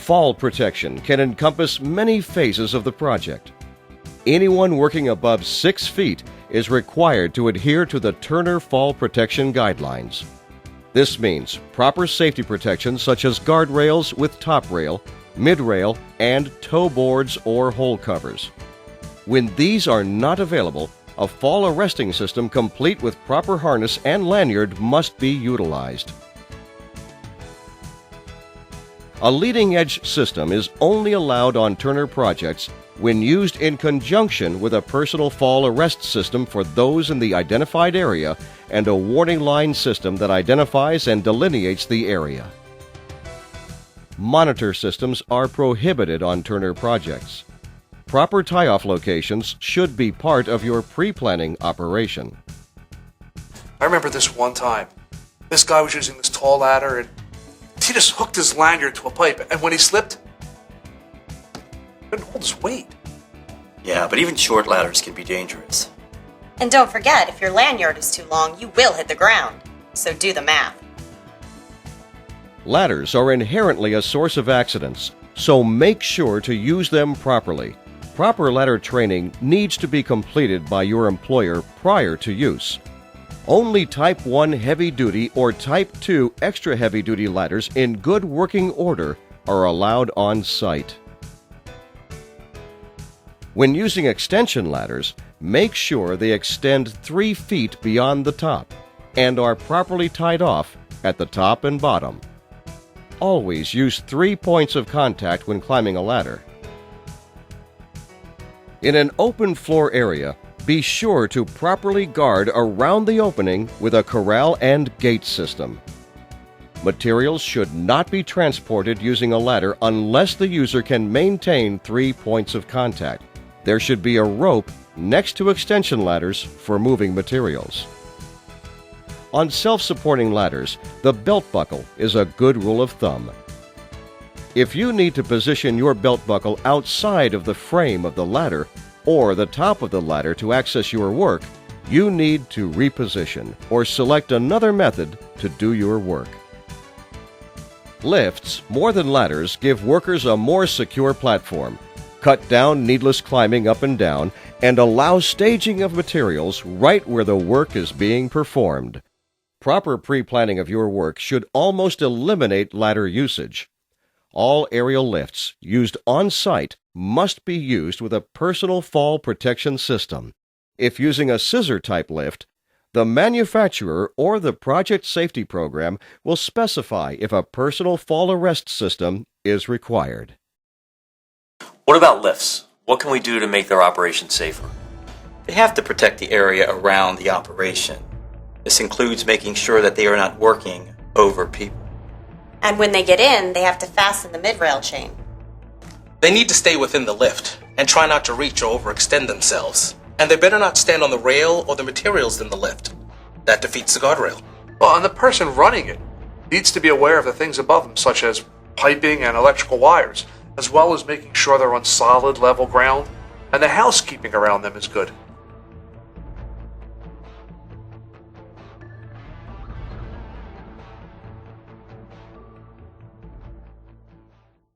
Fall protection can encompass many phases of the project. Anyone working above 6 feet is required to adhere to the Turner Fall Protection Guidelines. This means proper safety protection such as guardrails with top rail, mid-rail, and toe boards or hole covers. When these are not available, a fall arresting system complete with proper harness and lanyard must be utilized. A leading-edge system is only allowed on Turner projects when used in conjunction with a personal fall arrest system for those in the identified area and a warning line system that identifies and delineates the area. Monitor systems are prohibited on Turner projects. Proper tie-off locations should be part of your pre-planning operation. I remember this one time. This guy was using this tall ladder and he just hooked his lanyard to a pipe, and when he slipped, he couldn't hold his weight. Yeah, but even short ladders can be dangerous. And don't forget, if your lanyard is too long, you will hit the ground. So do the math. Ladders are inherently a source of accidents, so make sure to use them properly. Proper ladder training needs to be completed by your employer prior to use. Only Type 1 heavy-duty or Type 2 extra heavy-duty ladders in good working order are allowed on site. When using extension ladders, make sure they extend 3 feet beyond the top and are properly tied off at the top and bottom. Always use 3 points of contact when climbing a ladder. In an open floor area, be sure to properly guard around the opening with a corral and gate system. Materials should not be transported using a ladder unless the user can maintain 3 points of contact. There should be a rope next to extension ladders for moving materials. On self-supporting ladders, the belt buckle is a good rule of thumb. If you need to position your belt buckle outside of the frame of the ladder or the top of the ladder to access your work, you need to reposition or select another method to do your work. Lifts, more than ladders, give workers a more secure platform, cut down needless climbing up and down, and allow staging of materials right where the work is being performed. Proper pre-planning of your work should almost eliminate ladder usage. All aerial lifts used on-site must be used with a personal fall protection system. If using a scissor-type lift, the manufacturer or the project safety program will specify if a personal fall arrest system is required. What about lifts? What can we do to make their operation safer? They have to protect the area around the operation. This includes making sure that they are not working over people. And when they get in, they have to fasten the mid-rail chain. They need to stay within the lift and try not to reach or overextend themselves. And they better not stand on the rail or the materials in the lift. That defeats the guardrail. Well, and the person running it needs to be aware of the things above them, such as piping and electrical wires, as well as making sure they're on solid, level ground, and the housekeeping around them is good.